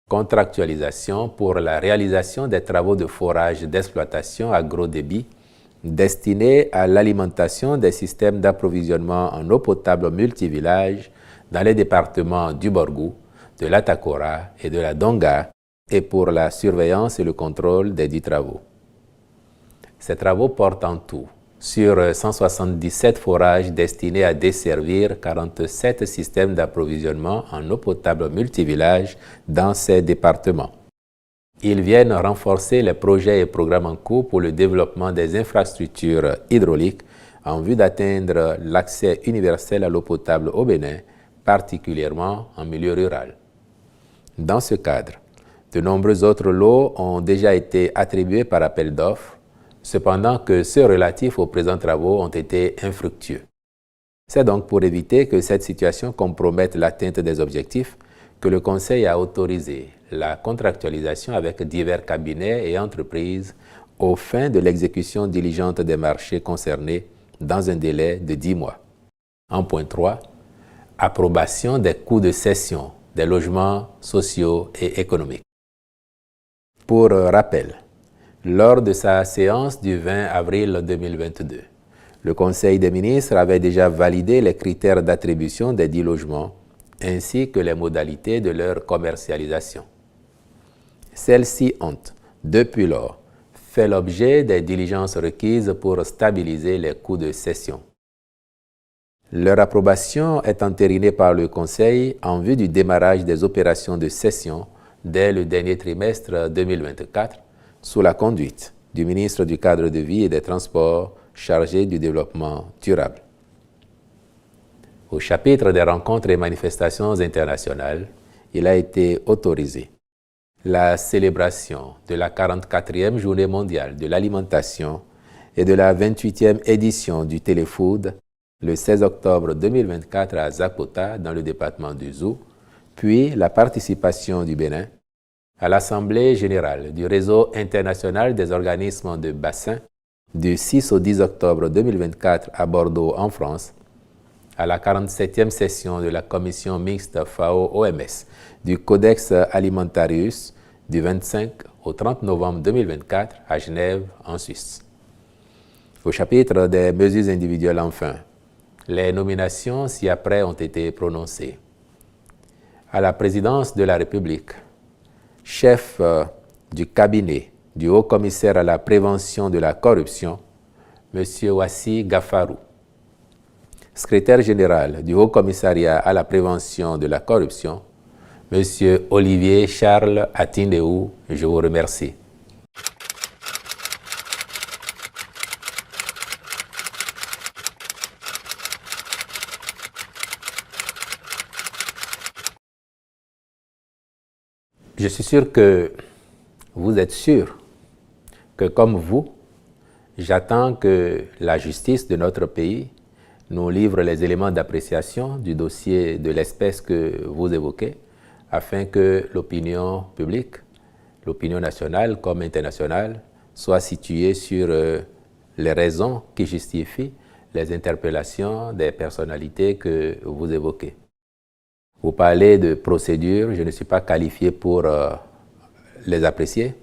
Contractualisation pour la réalisation des travaux de forage d'exploitation à gros débit destinés à l'alimentation des systèmes d'approvisionnement en eau potable multivillages dans les départements du Borgou, de l'Atakora et de la Donga et pour la surveillance et le contrôle des dits travaux. Ces travaux portent en tout sur 177 forages destinés à desservir 47 systèmes d'approvisionnement en eau potable multivillages dans ces départements. Ils viennent renforcer les projets et programmes en cours pour le développement des infrastructures hydrauliques en vue d'atteindre l'accès universel à l'eau potable au Bénin, particulièrement en milieu rural. Dans ce cadre, de nombreux autres lots ont déjà été attribués par appel d'offres, cependant que ceux relatifs aux présents travaux ont été infructueux. C'est donc pour éviter que cette situation compromette l'atteinte des objectifs que le Conseil a autorisé la contractualisation avec divers cabinets et entreprises aux fins de l'exécution diligente des marchés concernés dans un délai de 10 mois. En point 3, approbation des coûts de cession des logements sociaux et économiques. Pour rappel, lors de sa séance du 20 avril 2022, le Conseil des ministres avait déjà validé les critères d'attribution des 10 logements ainsi que les modalités de leur commercialisation. Celles-ci ont, depuis lors, fait l'objet des diligences requises pour stabiliser les coûts de cession. Leur approbation est entérinée par le Conseil en vue du démarrage des opérations de cession dès le dernier trimestre 2024, sous la conduite du ministre du Cadre de vie et des Transports chargé du développement durable. Au chapitre des rencontres et manifestations internationales, il a été autorisé la célébration de la 44e Journée mondiale de l'alimentation et de la 28e édition du Téléfood le 16 octobre 2024 à Zakota, dans le département du Zou, puis la participation du Bénin à l'Assemblée générale du Réseau international des organismes de bassin du 6 au 10 octobre 2024 à Bordeaux, en France, à la 47e session de la Commission mixte FAO-OMS du Codex Alimentarius du 25 au 30 novembre 2024 à Genève, en Suisse. Au chapitre des mesures individuelles, enfin, les nominations ci-après ont été prononcées. À la présidence de la République, chef du cabinet du Haut-Commissaire à la prévention de la corruption, M. Wassi Gafarou. Secrétaire général du Haut-Commissariat à la prévention de la corruption, M. Olivier Charles Atindeou, je vous remercie. Je suis sûr que vous êtes sûr que, comme vous, j'attends que la justice de notre pays nous livre les éléments d'appréciation du dossier de l'espèce que vous évoquez, afin que l'opinion publique, l'opinion nationale comme internationale, soit située sur les raisons qui justifient les interpellations des personnalités que vous évoquez. Vous parlez de procédures, je ne suis pas qualifié pour les apprécier,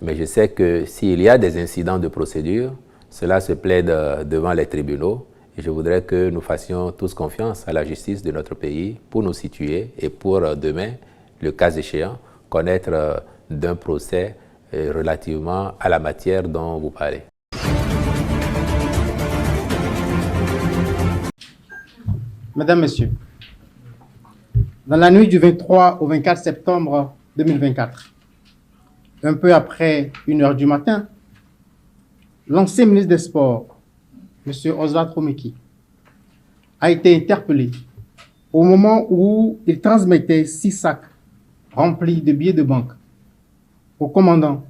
mais je sais que s'il y a des incidents de procédure, cela se plaide devant les tribunaux et je voudrais que nous fassions tous confiance à la justice de notre pays pour nous situer et pour demain, le cas échéant, connaître d'un procès relativement à la matière dont vous parlez. Mesdames, Messieurs, dans la nuit du 23 au 24 septembre 2024, un peu après 1h du matin, l'ancien ministre des Sports, M. Oswald Romeki, a été interpellé au moment où il transmettait 6 sacs remplis de billets de banque au commandant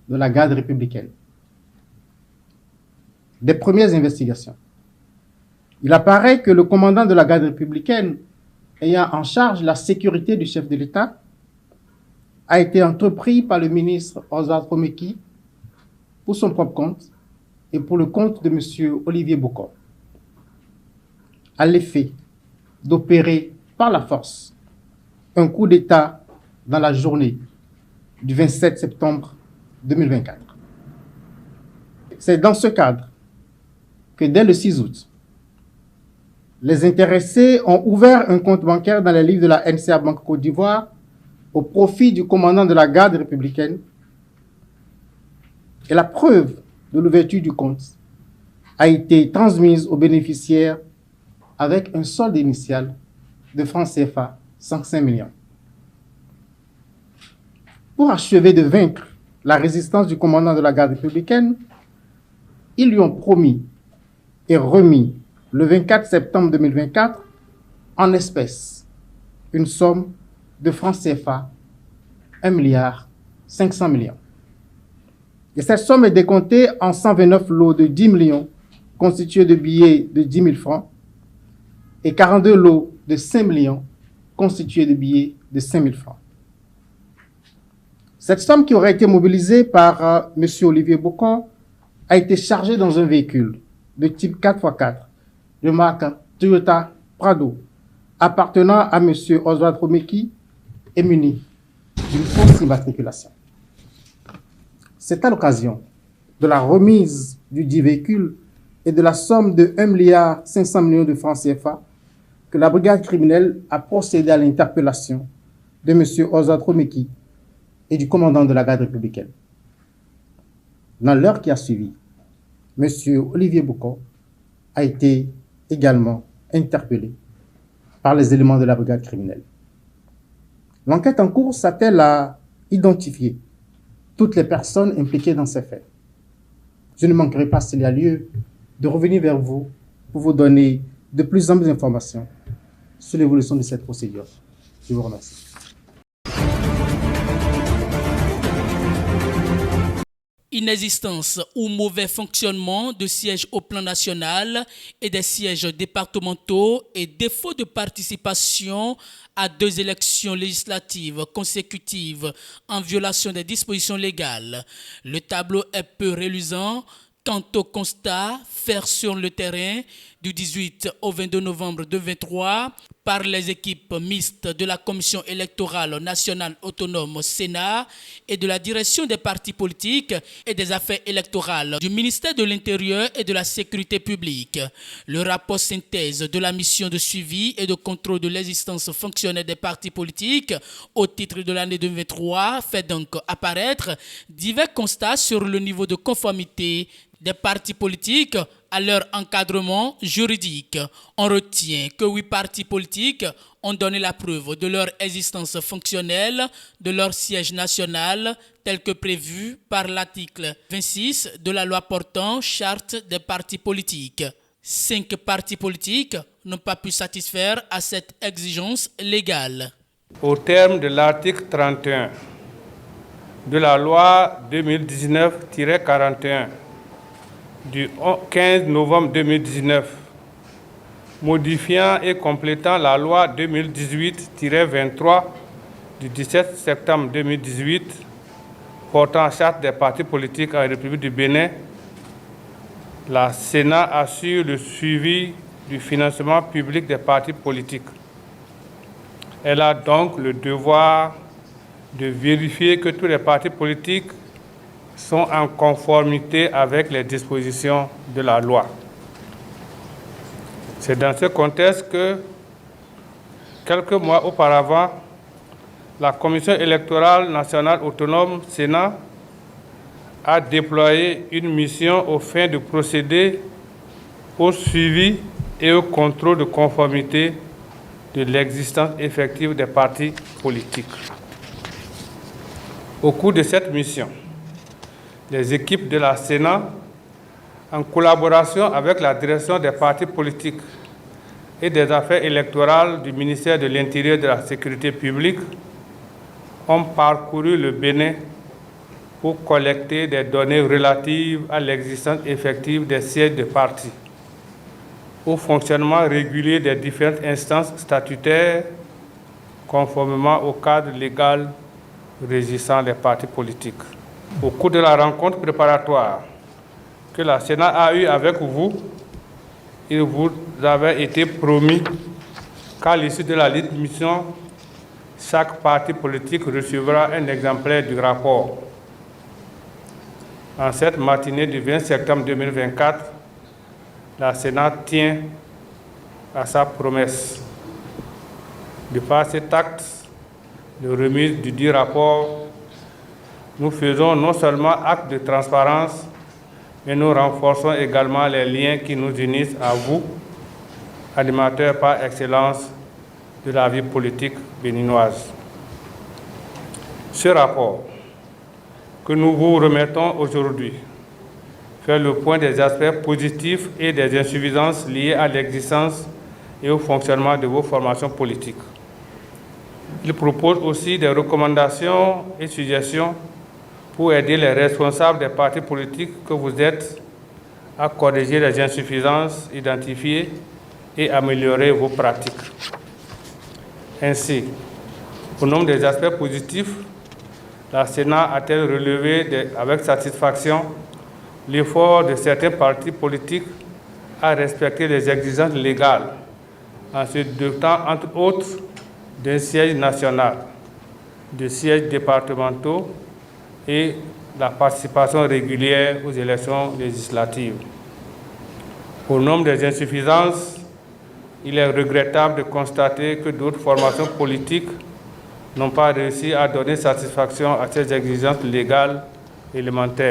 de la garde républicaine. Des premières investigations. Il apparaît que le commandant de la garde républicaine, ayant en charge la sécurité du chef de l'État, a été entrepris par le ministre Oswald Romeki pour son propre compte et pour le compte de M. Olivier Bokor, à l'effet d'opérer par la force un coup d'État dans la journée du 27 septembre 2024. C'est dans ce cadre que dès le 6 août, les intéressés ont ouvert un compte bancaire dans les livres de la NCA Banque Côte d'Ivoire au profit du commandant de la garde républicaine. Et la preuve de l'ouverture du compte a été transmise aux bénéficiaires avec un solde initial de francs CFA 105 millions. Pour achever de vaincre la résistance du commandant de la garde républicaine, ils lui ont promis et remis le 24 septembre 2024 en espèces une somme de francs CFA 1,5 milliard. Et cette somme est décomptée en 129 lots de 10 millions constitués de billets de 10 000 francs et 42 lots de 5 millions constitués de billets de 5 000 francs. Cette somme qui aurait été mobilisée par M. Olivier Bocor a été chargée dans un véhicule de type 4x4 de marque Toyota Prado appartenant à M. Oswald Romeki et muni d'une fausse immatriculation. C'est à l'occasion de la remise du dit véhicule et de la somme de 1,5 milliard de francs CFA que la brigade criminelle a procédé à l'interpellation de M. Oswald Romeki et du commandant de la garde républicaine. Dans l'heure qui a suivi, M. Olivier Bocor a été également interpellé par les éléments de la brigade criminelle. L'enquête en cours s'attelle à identifier toutes les personnes impliquées dans ces faits. Je ne manquerai pas, s'il y a lieu, de revenir vers vous pour vous donner de plus amples informations sur l'évolution de cette procédure. Je vous remercie. Inexistence ou mauvais fonctionnement de sièges au plan national et des sièges départementaux et défaut de participation à 2 élections législatives consécutives en violation des dispositions légales. Le tableau est peu reluisant quant au constat fait sur le terrain du 18 au 22 novembre 2023 par les équipes mixtes de la Commission électorale nationale autonome Sénat et de la direction des partis politiques et des affaires électorales du ministère de l'Intérieur et de la Sécurité publique. Le rapport synthèse de la mission de suivi et de contrôle de l'existence fonctionnelle des partis politiques au titre de l'année 2023 fait donc apparaître divers constats sur le niveau de conformité des partis politiques à leur encadrement juridique. On retient que 8 partis politiques ont donné la preuve de leur existence fonctionnelle, de leur siège national, tel que prévu par l'article 26 de la loi portant charte des partis politiques. 5 partis politiques n'ont pas pu satisfaire à cette exigence légale. Au terme de l'article 31 de la loi 2019-41 du 15 novembre 2019, modifiant et complétant la loi 2018-23 du 17 septembre 2018 portant charte des partis politiques en République du Bénin, la Sénat assure le suivi du financement public des partis politiques. Elle a donc le devoir de vérifier que tous les partis politiques sont en conformité avec les dispositions de la loi. C'est dans ce contexte que, quelques mois auparavant, la Commission électorale nationale autonome Sénat a déployé une mission aux fins de procéder au suivi et au contrôle de conformité de l'existence effective des partis politiques. Au cours de cette mission, les équipes de la Sénat, en collaboration avec la direction des partis politiques et des affaires électorales du ministère de l'Intérieur et de la Sécurité publique, ont parcouru le Bénin pour collecter des données relatives à l'existence effective des sièges de partis, au fonctionnement régulier des différentes instances statutaires, conformément au cadre légal régissant les partis politiques. Au cours de la rencontre préparatoire que la Sénat a eue avec vous, il vous avait été promis qu'à l'issue de la mission, chaque parti politique recevra un exemplaire du rapport. En cette matinée du 20 septembre 2024, la Sénat tient à sa promesse. De par cet acte de remise du dit rapport, nous faisons non seulement acte de transparence, mais nous renforçons également les liens qui nous unissent à vous, animateurs par excellence de la vie politique béninoise. Ce rapport que nous vous remettons aujourd'hui fait le point des aspects positifs et des insuffisances liées à l'existence et au fonctionnement de vos formations politiques. Il propose aussi des recommandations et suggestions pour aider les responsables des partis politiques que vous êtes à corriger les insuffisances identifiées et améliorer vos pratiques. Ainsi, au nombre des aspects positifs, la Sénat a-t-elle relevé avec satisfaction l'effort de certains partis politiques à respecter les exigences légales en se dotant, entre autres, d'un siège national, de sièges départementaux et la participation régulière aux élections législatives. Au nombre des insuffisances, il est regrettable de constater que d'autres formations politiques n'ont pas réussi à donner satisfaction à ces exigences légales élémentaires.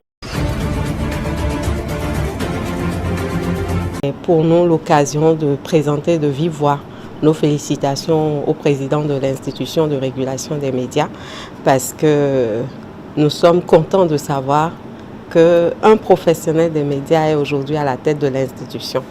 Pour nous, l'occasion de présenter de vive voix nos félicitations au président de l'institution de régulation des médias parce que nous sommes contents de savoir qu'un professionnel des médias est aujourd'hui à la tête de l'institution.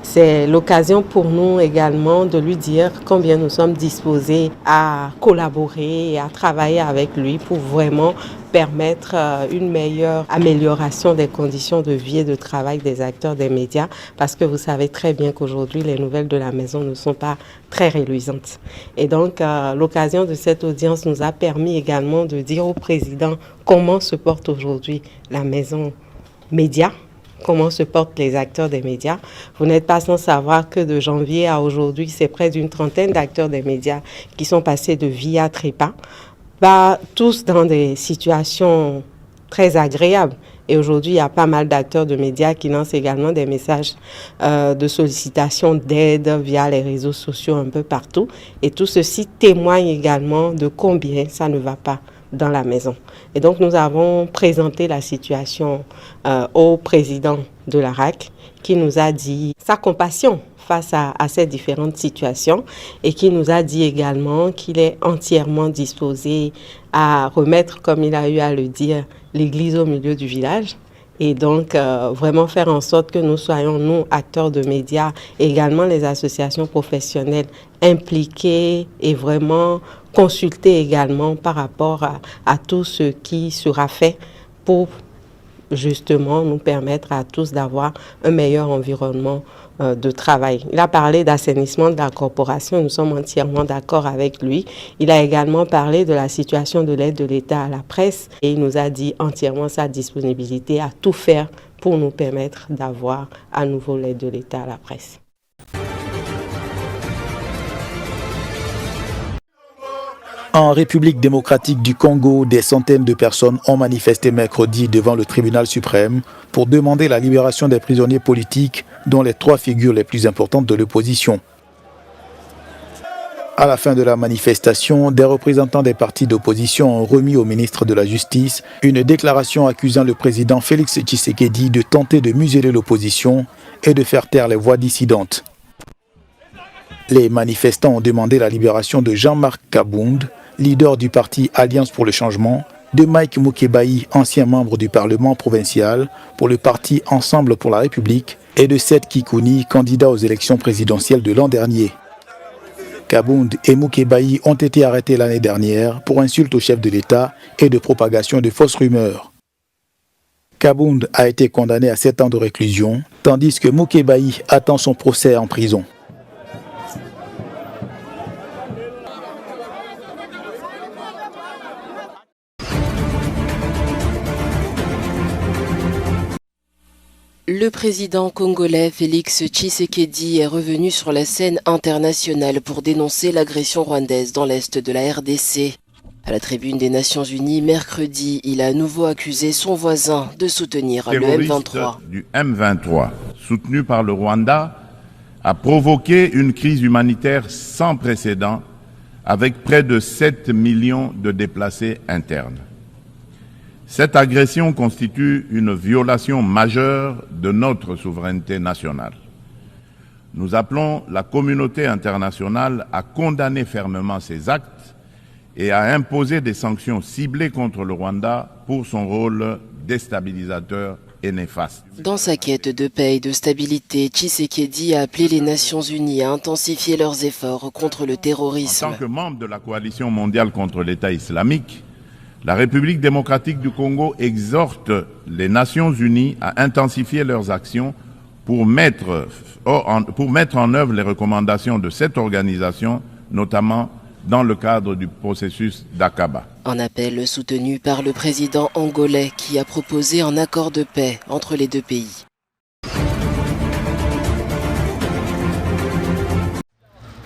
C'est l'occasion pour nous également de lui dire combien nous sommes disposés à collaborer et à travailler avec lui pour vraiment permettre une meilleure amélioration des conditions de vie et de travail des acteurs des médias parce que vous savez très bien qu'aujourd'hui les nouvelles de la maison ne sont pas très reluisantes. Et donc l'occasion de cette audience nous a permis également de dire au président comment se porte aujourd'hui la maison média. Comment se portent les acteurs des médias. Vous n'êtes pas sans savoir que de janvier à aujourd'hui, c'est près d'une trentaine d'acteurs des médias qui sont passés de VIA à Trépas, tous dans des situations très agréables. Et aujourd'hui, il y a pas mal d'acteurs de médias qui lancent également des messages de sollicitation d'aide via les réseaux sociaux un peu partout. Et tout ceci témoigne également de combien ça ne va pas dans la maison. Et donc nous avons présenté la situation au président de la RAC qui nous a dit sa compassion face à ces différentes situations et qui nous a dit également qu'il est entièrement disposé à remettre, comme il a eu à le dire, l'église au milieu du village. Et donc, vraiment faire en sorte que nous soyons, nous, acteurs de médias, et également les associations professionnelles impliquées et vraiment consulter également par rapport à tout ce qui sera fait pour justement nous permettre à tous d'avoir un meilleur environnement de travail. Il a parlé d'assainissement de la corporation, nous sommes entièrement d'accord avec lui. Il a également parlé de la situation de l'aide de l'État à la presse et il nous a dit entièrement sa disponibilité à tout faire pour nous permettre d'avoir à nouveau l'aide de l'État à la presse. En République démocratique du Congo, des centaines de personnes ont manifesté mercredi devant le tribunal suprême pour demander la libération des prisonniers politiques, dont les 3 figures les plus importantes de l'opposition. À la fin de la manifestation, des représentants des partis d'opposition ont remis au ministre de la Justice une déclaration accusant le président Félix Tshisekedi de tenter de museler l'opposition et de faire taire les voix dissidentes. Les manifestants ont demandé la libération de Jean-Marc Kabound, leader du parti Alliance pour le changement, de Mike Mukebayi, ancien membre du Parlement provincial pour le parti Ensemble pour la République, et de Seth Kikouni, candidat aux élections présidentielles de l'an dernier. Kabound et Mukebayi ont été arrêtés l'année dernière pour insulte au chef de l'État et de propagation de fausses rumeurs. Kabound a été condamné à 7 ans de réclusion, tandis que Mukebayi attend son procès en prison. Le président congolais Félix Tshisekedi est revenu sur la scène internationale pour dénoncer l'agression rwandaise dans l'est de la RDC. À la tribune des Nations Unies, mercredi, il a à nouveau accusé son voisin de soutenir le M23. Du M23, soutenu par le Rwanda, a provoqué une crise humanitaire sans précédent avec près de 7 millions de déplacés internes. Cette agression constitue une violation majeure de notre souveraineté nationale. Nous appelons la communauté internationale à condamner fermement ces actes et à imposer des sanctions ciblées contre le Rwanda pour son rôle déstabilisateur et néfaste. Dans sa quête de paix et de stabilité, Tshisekedi a appelé les Nations Unies à intensifier leurs efforts contre le terrorisme. En tant que membre de la coalition mondiale contre l'État islamique, la République démocratique du Congo exhorte les Nations Unies à intensifier leurs actions pour mettre en œuvre les recommandations de cette organisation, notamment dans le cadre du processus d'Aqaba. Un appel soutenu par le président angolais qui a proposé un accord de paix entre les deux pays.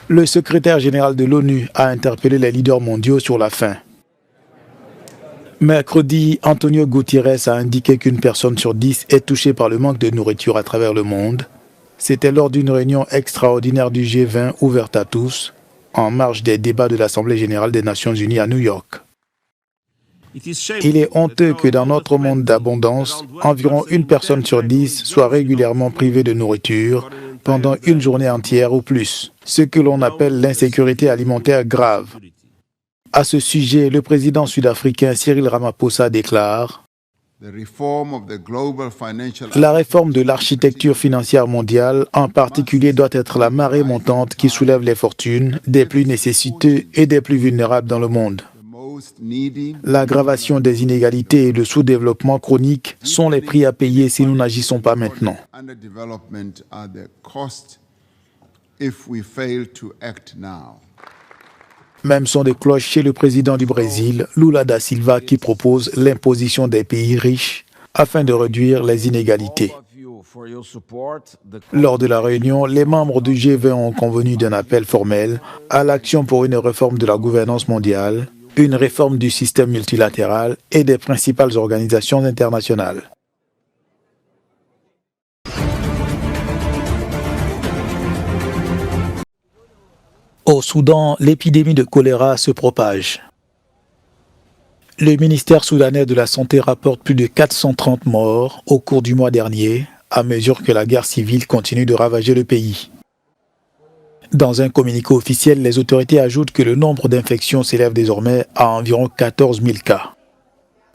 Le secrétaire général de l'ONU a interpellé les leaders mondiaux sur la faim. Mercredi, Antonio Guterres a indiqué qu'une personne sur 10 est touchée par le manque de nourriture à travers le monde. C'était lors d'une réunion extraordinaire du G20 ouverte à tous, en marge des débats de l'Assemblée générale des Nations unies à New York. Il est honteux que dans notre monde d'abondance, environ une personne sur 10 soit régulièrement privée de nourriture pendant une journée entière ou plus, ce que l'on appelle l'insécurité alimentaire grave. À ce sujet, le président sud-africain Cyril Ramaphosa déclare « La réforme de l'architecture financière mondiale, en particulier, doit être la marée montante qui soulève les fortunes des plus nécessiteux et des plus vulnérables dans le monde. L'aggravation des inégalités et le sous-développement chronique sont les prix à payer si nous n'agissons pas maintenant. » Même son de cloche chez le président du Brésil, Lula da Silva, qui propose l'imposition des pays riches afin de réduire les inégalités. Lors de la réunion, les membres du G20 ont convenu d'un appel formel à l'action pour une réforme de la gouvernance mondiale, une réforme du système multilatéral et des principales organisations internationales. Au Soudan, l'épidémie de choléra se propage. Le ministère soudanais de la Santé rapporte plus de 430 morts au cours du mois dernier, à mesure que la guerre civile continue de ravager le pays. Dans un communiqué officiel, les autorités ajoutent que le nombre d'infections s'élève désormais à environ 14 000 cas.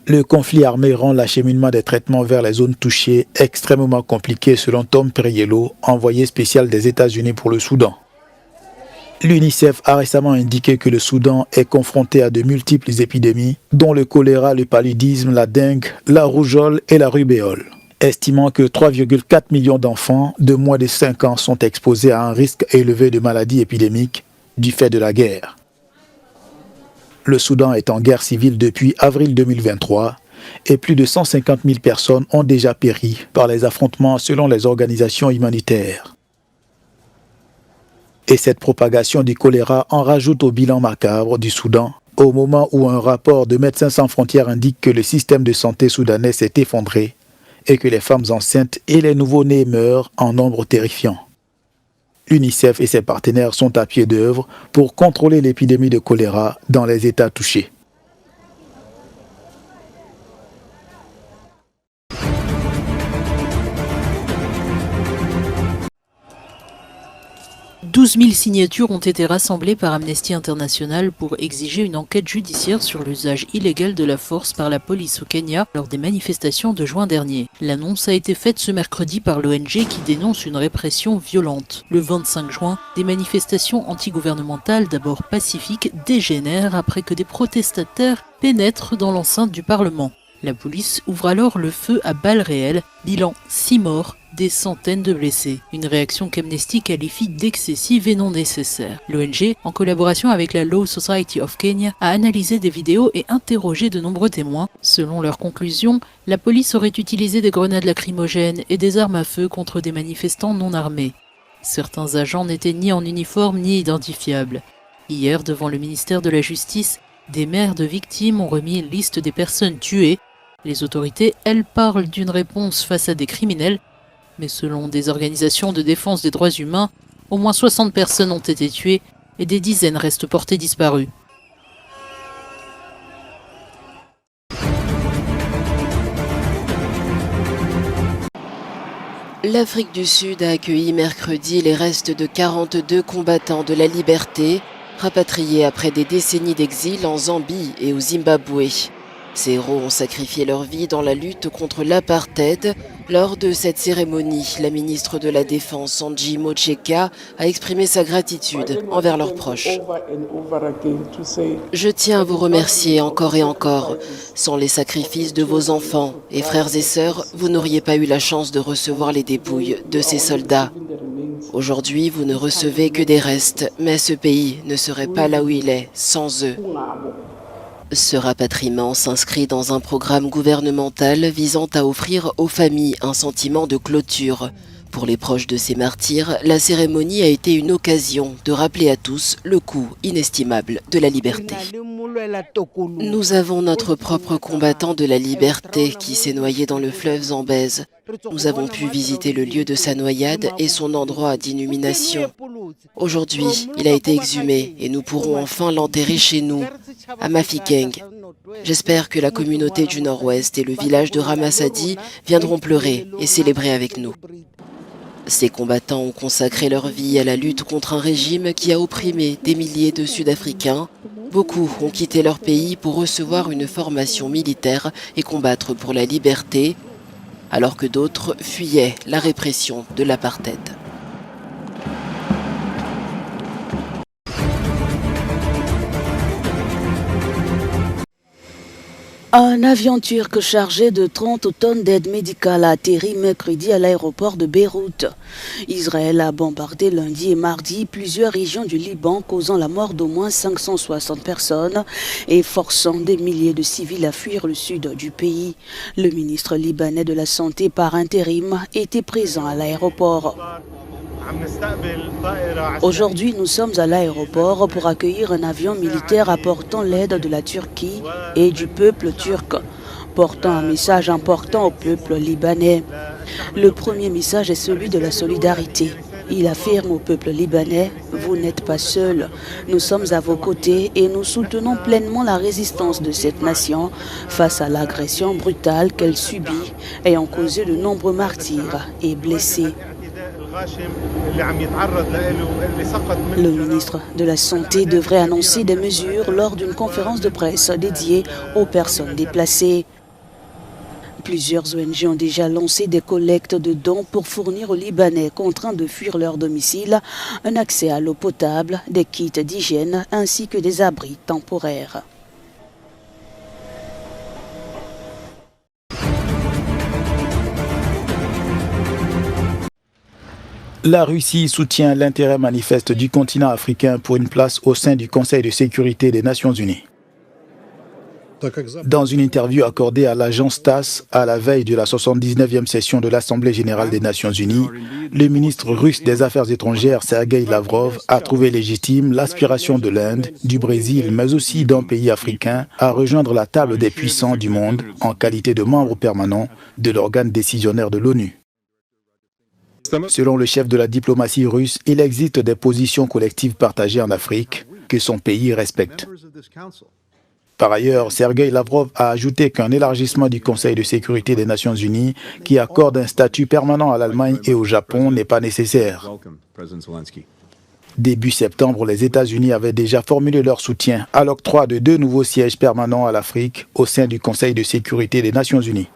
Le conflit armé rend l'acheminement des traitements vers les zones touchées extrêmement compliqué selon Tom Perriello, envoyé spécial des États-Unis pour le Soudan. L'UNICEF a récemment indiqué que le Soudan est confronté à de multiples épidémies, dont le choléra, le paludisme, la dengue, la rougeole et la rubéole, estimant que 3,4 millions d'enfants de moins de 5 ans sont exposés à un risque élevé de maladies épidémiques du fait de la guerre. Le Soudan est en guerre civile depuis avril 2023 et plus de 150 000 personnes ont déjà péri par les affrontements selon les organisations humanitaires. Et cette propagation du choléra en rajoute au bilan macabre du Soudan, au moment où un rapport de Médecins sans frontières indique que le système de santé soudanais s'est effondré et que les femmes enceintes et les nouveau-nés meurent en nombre terrifiant. L'UNICEF et ses partenaires sont à pied d'œuvre pour contrôler l'épidémie de choléra dans les États touchés. 12 000 signatures ont été rassemblées par Amnesty International pour exiger une enquête judiciaire sur l'usage illégal de la force par la police au Kenya lors des manifestations de juin dernier. L'annonce a été faite ce mercredi par l'ONG qui dénonce une répression violente. Le 25 juin, des manifestations antigouvernementales d'abord pacifiques dégénèrent après que des protestataires pénètrent dans l'enceinte du Parlement. La police ouvre alors le feu à balles réelles, bilan 6 morts, des centaines de blessés. Une réaction qu'Amnesty qualifie d'excessive et non nécessaire. L'ONG, en collaboration avec la Law Society of Kenya, a analysé des vidéos et interrogé de nombreux témoins. Selon leurs conclusions, la police aurait utilisé des grenades lacrymogènes et des armes à feu contre des manifestants non armés. Certains agents n'étaient ni en uniforme ni identifiables. Hier, devant le ministère de la Justice, des mères de victimes ont remis une liste des personnes tuées. Les autorités, elles, parlent d'une réponse face à des criminels, mais selon des organisations de défense des droits humains, au moins 60 personnes ont été tuées et des dizaines restent portées disparues. L'Afrique du Sud a accueilli mercredi les restes de 42 combattants de la liberté, rapatriés après des décennies d'exil en Zambie et au Zimbabwe. Ces héros ont sacrifié leur vie dans la lutte contre l'apartheid. Lors de cette cérémonie, la ministre de la Défense, Angie Motshekga, a exprimé sa gratitude envers leurs proches. Je tiens à vous remercier encore et encore. Sans les sacrifices de vos enfants et frères et sœurs, vous n'auriez pas eu la chance de recevoir les dépouilles de ces soldats. Aujourd'hui, vous ne recevez que des restes, mais ce pays ne serait pas là où il est sans eux. Ce rapatriement s'inscrit dans un programme gouvernemental visant à offrir aux familles un sentiment de clôture. Pour les proches de ces martyrs, la cérémonie a été une occasion de rappeler à tous le coût inestimable de la liberté. Nous avons notre propre combattant de la liberté qui s'est noyé dans le fleuve Zambèze. Nous avons pu visiter le lieu de sa noyade et son endroit d'inhumation. Aujourd'hui, il a été exhumé et nous pourrons enfin l'enterrer chez nous, à Mafikeng. J'espère que la communauté du Nord-Ouest et le village de Ramasadi viendront pleurer et célébrer avec nous. Ces combattants ont consacré leur vie à la lutte contre un régime qui a opprimé des milliers de Sud-Africains. Beaucoup ont quitté leur pays pour recevoir une formation militaire et combattre pour la liberté, alors que d'autres fuyaient la répression de l'apartheid. Un avion turc chargé de 30 tonnes d'aide médicale a atterri mercredi à l'aéroport de Beyrouth. Israël a bombardé lundi et mardi plusieurs régions du Liban, causant la mort d'au moins 560 personnes et forçant des milliers de civils à fuir le sud du pays. Le ministre libanais de la Santé par intérim était présent à l'aéroport. Aujourd'hui, nous sommes à l'aéroport pour accueillir un avion militaire apportant l'aide de la Turquie et du peuple turc, portant un message important au peuple libanais. Le premier message est celui de la solidarité. Il affirme au peuple libanais, vous n'êtes pas seuls, nous sommes à vos côtés et nous soutenons pleinement la résistance de cette nation face à l'agression brutale qu'elle subit, ayant causé de nombreux martyrs et blessés. Le ministre de la Santé devrait annoncer des mesures lors d'une conférence de presse dédiée aux personnes déplacées. Plusieurs ONG ont déjà lancé des collectes de dons pour fournir aux Libanais contraints de fuir leur domicile un accès à l'eau potable, des kits d'hygiène ainsi que des abris temporaires. La Russie soutient l'intérêt manifeste du continent africain pour une place au sein du Conseil de sécurité des Nations Unies. Dans une interview accordée à l'agence TASS à la veille de la 79e session de l'Assemblée générale des Nations unies, le ministre russe des Affaires étrangères Sergueï Lavrov a trouvé légitime l'aspiration de l'Inde, du Brésil, mais aussi d'un pays africain à rejoindre la table des puissants du monde en qualité de membre permanent de l'organe décisionnaire de l'ONU. Selon le chef de la diplomatie russe, il existe des positions collectives partagées en Afrique que son pays respecte. Par ailleurs, Sergueï Lavrov a ajouté qu'un élargissement du Conseil de sécurité des Nations unies qui accorde un statut permanent à l'Allemagne et au Japon n'est pas nécessaire. Début septembre, les États-Unis avaient déjà formulé leur soutien à l'octroi de 2 nouveaux sièges permanents à l'Afrique au sein du Conseil de sécurité des Nations unies.